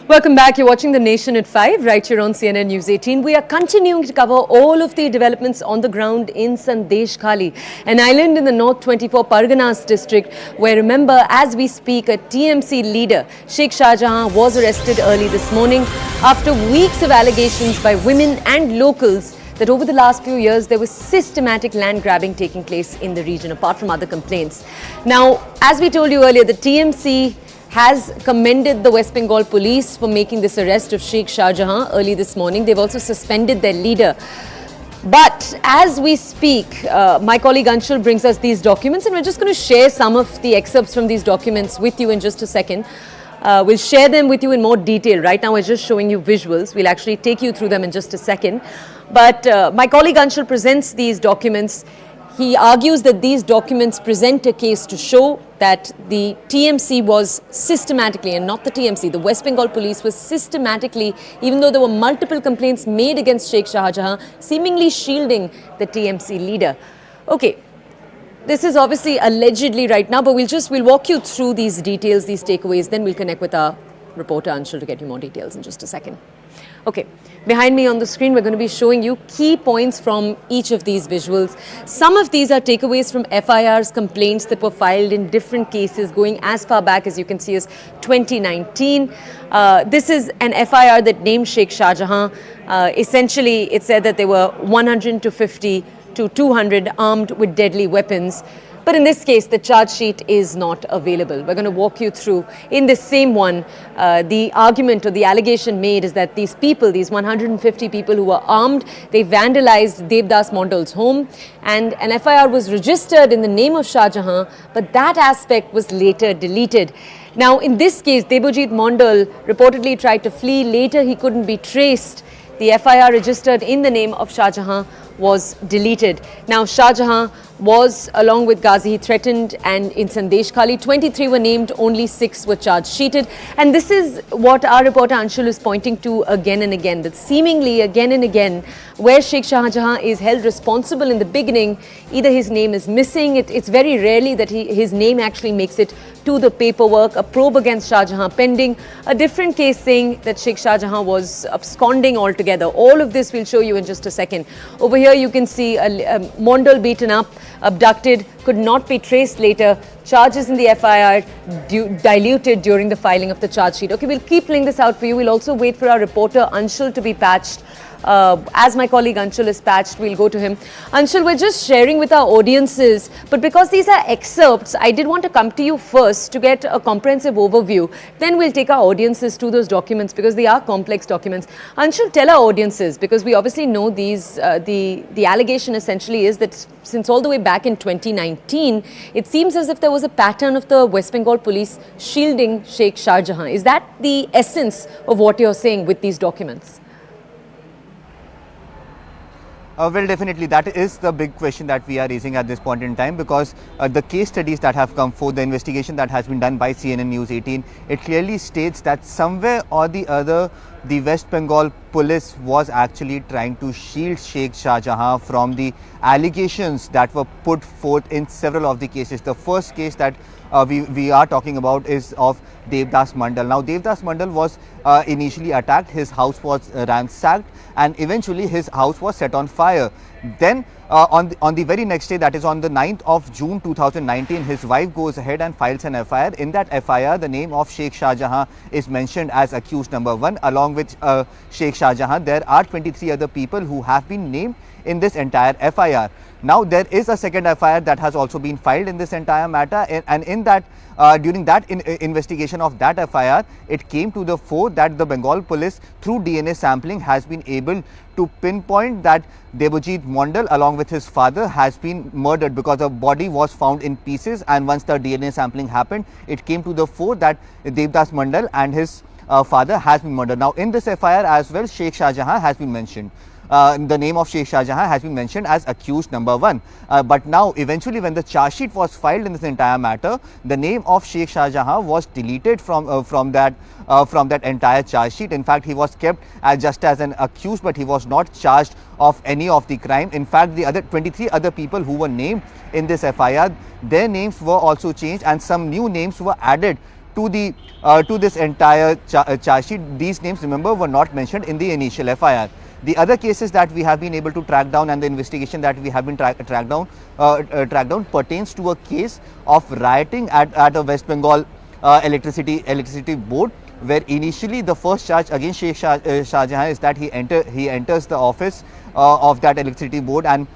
Welcome back. You're watching The Nation at 5, right here on CNN News 18. We are continuing to cover all of the developments on the ground in Sandeshkhali, an island in the North 24 Parganas district, where, remember, as we speak, a TMC leader, Sheikh Shahjahan, was arrested early this morning after weeks of allegations by women and locals that over the last few years there was systematic land grabbing taking place in the region, apart from other complaints. Now, as we told you earlier, the TMC has commended the West Bengal police for making this arrest of Sheikh Shahjahan early this morning. They've also suspended their leader. But as we speak, my colleague Anshul brings us these documents, and we're just going to share some of the excerpts from these documents with you in just a second. We'll share them with you in more detail. Right now, we're just showing you visuals. We'll actually take you through them in just a second. But my colleague Anshul presents these documents. He argues that these documents present a case to show that the TMC was systematically, and not the TMC, the West Bengal police was systematically, even though there were multiple complaints made against Sheikh Shahjahan, seemingly shielding the TMC leader. Okay, this is obviously allegedly right now, but we'll walk you through these details, these takeaways, then we'll connect with our reporter Anshul to get you more details in just a second. Okay, behind me on the screen, we're going to be showing you key points from each of these visuals. Some of these are takeaways from FIRs, complaints that were filed in different cases going as far back as you can see as 2019. This is an FIR that named Sheikh Shahjahan. Essentially, it said that there were 150 to 200 armed with deadly weapons. But in this case, the charge sheet is not available. We're going to walk you through. In this same one, the argument or the allegation made is that these people, these 150 people who were armed, they vandalized Devdas Mondal's home, and an FIR was registered in the name of Shahjahan, but that aspect was later deleted. Now, in this case, Debojit Mondal reportedly tried to flee. Later, he couldn't be traced. The FIR registered in the name of Shahjahan was deleted. Now, Shahjahan was, along with Ghazi, threatened, and in Sandeshkhali, 23 were named, only 6 were charge sheeted. And this is what our reporter Anshul is pointing to again and again, that seemingly again and again, where Sheikh Shahjahan is held responsible in the beginning, either his name is missing, it's very rarely that his name actually makes it to the paperwork, a probe against Shahjahan pending, a different case saying that Sheikh Shahjahan was absconding altogether. All of this we'll show you in just a second. Over here you can see a Mondal beaten up, abducted, could not be traced later, charges in the FIR diluted during the filing of the charge sheet. Okay, we'll keep playing this out for you. We'll also wait for our reporter Anshul to be patched. As my colleague Anshul is patched, we'll go to him. Anshul, we're just sharing with our audiences, but because these are excerpts, I did want to come to you first to get a comprehensive overview. Then we'll take our audiences to those documents because they are complex documents. Anshul, tell our audiences, because we obviously know these, the allegation essentially is that since all the way back in 2019, it seems as if there was a pattern of the West Bengal police shielding Sheikh Shahjahan. Is that the essence of what you're saying with these documents? Well, definitely, that is the big question that we are raising at this point in time, because the case studies that have come forth, the investigation that has been done by CNN News 18, it clearly states that somewhere or the other, the West Bengal police was actually trying to shield Sheikh Shahjahan from the allegations that were put forth in several of the cases. The first case that we are talking about is of Devdas Mondal. Now, Devdas Mondal was initially attacked, his house was ransacked, and eventually his house was set on fire. Then on the very next day, that is on the 9th of June 2019, his wife goes ahead and files an FIR. In that FIR, the name of Sheikh Shahjahan is mentioned as accused number 1. Along with Sheikh Shahjahan, there are 23 other people who have been named in this entire FIR. Now, there is a second FIR that has also been filed in this entire matter, and in that, during that investigation of that FIR, it came to the fore that the Bengal police, through DNA sampling, has been able to pinpoint that Debojit Mondal, along with his father, has been murdered, because the body was found in pieces, and once the DNA sampling happened, it came to the fore that Devdas Mondal and his father has been murdered. Now, in this FIR as well, Sheikh Shahjahan has been mentioned. The name of Sheikh Shahjahan has been mentioned as accused number 1. But now, eventually, when the charge sheet was filed in this entire matter, the name of Sheikh Shahjahan was deleted from that entire charge sheet. In fact, he was kept just as an accused, but he was not charged of any of the crime. In fact, the other 23 other people who were named in this FIR, their names were also changed, and some new names were added to this entire charge sheet. These names, remember, were not mentioned in the initial FIR. The other cases that we have been able to track down and the investigation that we have been tracked down pertains to a case of rioting at a West Bengal electricity board, where initially the first charge against Sheikh Shahjahan is that he enters the office of that electricity board and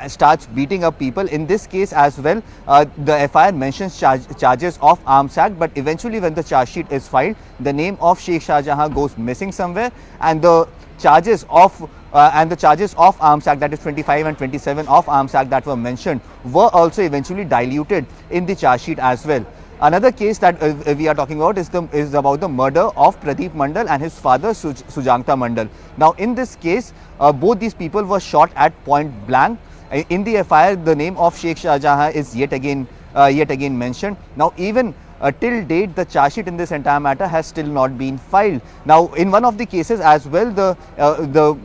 starts beating up people. In this case as well, the FIR mentions charges of arms act, but eventually when the charge sheet is filed, the name of Sheikh Shahjahan goes missing somewhere, and the charges of arms act, that is 25 and 27 of arms act that were mentioned, were also eventually diluted in the charge sheet as well. Another case that we are talking about is about the murder of Pradeep Mandal and his father Sujanta Mandal. Now in this case, both these people were shot at point blank. In the FIR, the name of Sheikh Shahjahan is yet again mentioned. Now even till date, the charge sheet in this entire matter has still not been filed. Now in one of the cases as well, the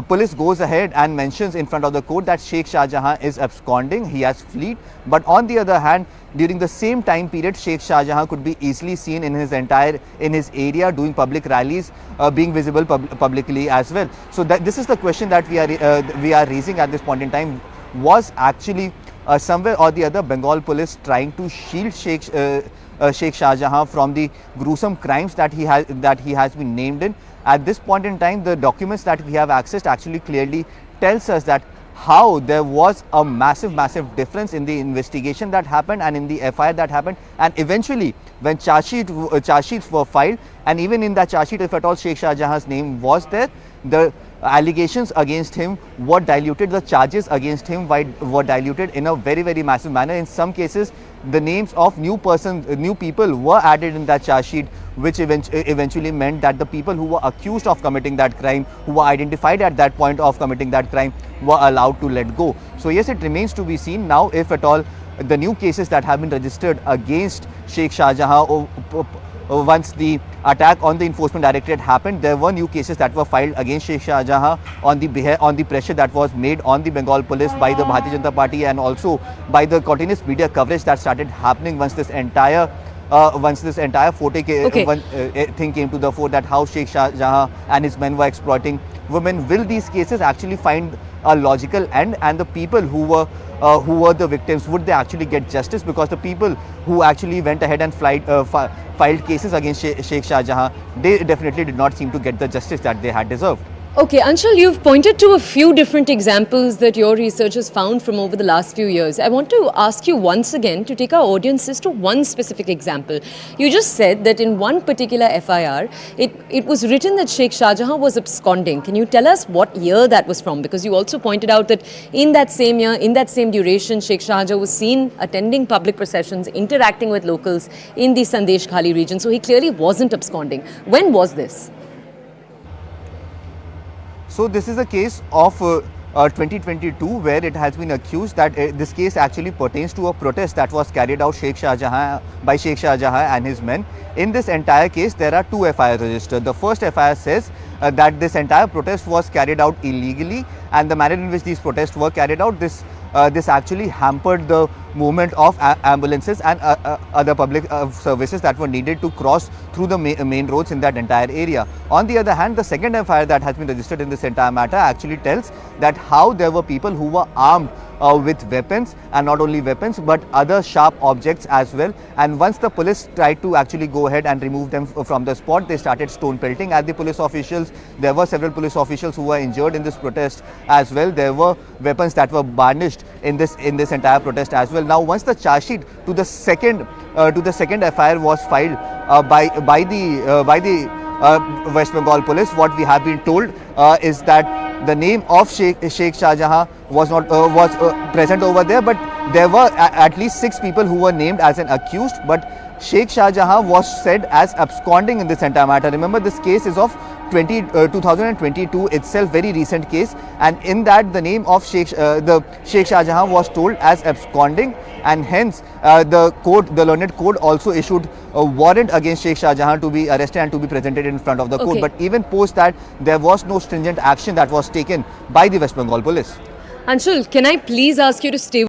police goes ahead and mentions in front of the court that Sheikh Shahjahan is absconding, he has fled. But on the other hand, during the same time period, Sheikh Shahjahan could be easily seen in his area doing public rallies, being visible publicly as well. So this is the question that we are raising at this point in time. Was actually somewhere or the other Bengal police trying to shield Sheikh Shahjahan from the gruesome crimes that he has been named in? At this point in time, the documents that we have accessed actually clearly tells us that how there was a massive difference in the investigation that happened and in the FIR that happened, and eventually when charge sheets were filed, and even in that charge sheet, if at all Sheikh Shahjahan's name was there, the allegations against him were diluted, the charges against him were diluted in a very massive manner. In some cases, the names of new people were added in that charge sheet, which eventually meant that the people who were accused of committing that crime, who were identified at that point of committing that crime, were allowed to let go. So yes, it remains to be seen now if at all the new cases that have been registered against Sheikh Shahjahan. Once the attack on the enforcement directorate happened, there were new cases that were filed against Sheikh Shahjahan on the pressure that was made on the Bengal police by the Bharatiya Janata Party, and also by the continuous media coverage that started happening once this entire thing came to the fore, that how Sheikh Shahjahan and his men were exploiting women. Will these cases actually find a logical end, and the people who were the victims, would they actually get justice? Because the people who actually went ahead and filed cases against Sheikh Shahjahan, they definitely did not seem to get the justice that they had deserved. Okay, Anshul, you've pointed to a few different examples that your research has found from over the last few years. I want to ask you once again to take our audiences to one specific example. You just said that in one particular FIR, it was written that Sheikh Shahjahan was absconding. Can you tell us what year that was from? Because you also pointed out that in that same year, in that same duration, Sheikh Shahjahan was seen attending public processions, interacting with locals in the Sandeshkhali region. So he clearly wasn't absconding. When was this? So this is a case of 2022, where it has been accused that this case actually pertains to a protest that was carried out by Sheikh Shahjahan and his men. In this entire case, there are two FIRs registered. The first FIR says that this entire protest was carried out illegally, and the manner in which these protests were carried out, this actually hampered the movement of ambulances and other public services that were needed to cross through the main roads in that entire area. On the other hand, the second FIR that has been registered in this entire matter actually tells that how there were people who were armed with weapons, and not only weapons but other sharp objects as well. And once the police tried to actually go ahead and remove them from the spot, they started stone pelting at the police officials. There were several police officials who were injured in this protest as well. There were weapons that were brandished in this entire protest as well. Now, once the charge sheet to the second FIR was filed by the West Bengal police, what we have been told is that the name of Sheikh Shahjahan was not present over there, but there were at least 6 people who were named as an accused, but Sheikh Shahjahan was said as absconding in this entire matter. Remember, this case is of 2022 itself, very recent case, and in that the name of Sheikh Shahjahan was told as absconding, and hence the learned court also issued a warrant against Sheikh Shahjahan to be arrested and to be presented in front of the court. But even post that, there was no stringent action that was taken by the West Bengal police. Anshul, can I please ask you to stay